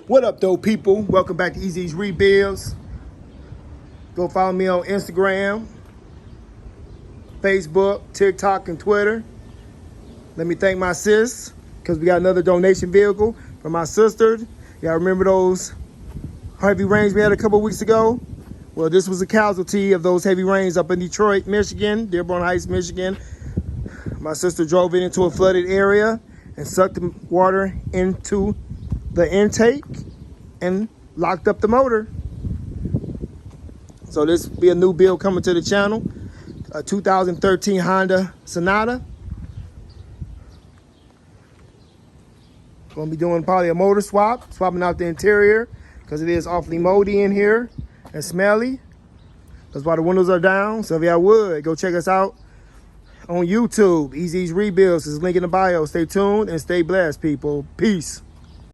What up, though, people? Welcome back to Easy's Rebuilds. Go follow me on Instagram, Facebook, TikTok, and Twitter. Let me thank my sis, because we got another donation vehicle from my sister. Y'all remember those heavy rains we had a couple weeks ago? Well, this was a casualty of those heavy rains up in Detroit, Michigan, Dearborn Heights, Michigan. My sister drove it into a flooded area and sucked the water into the intake and locked up the motor. So this will be a new build coming to the channel, a 2013 Honda Sonata. Gonna be doing probably a motor swap, swapping out the interior because it is awfully moldy in here and smelly. That's why the windows are down. So if y'all would, go check us out on YouTube. Easy's Rebuilds is link in the bio. Stay tuned and stay blessed, people. Peace.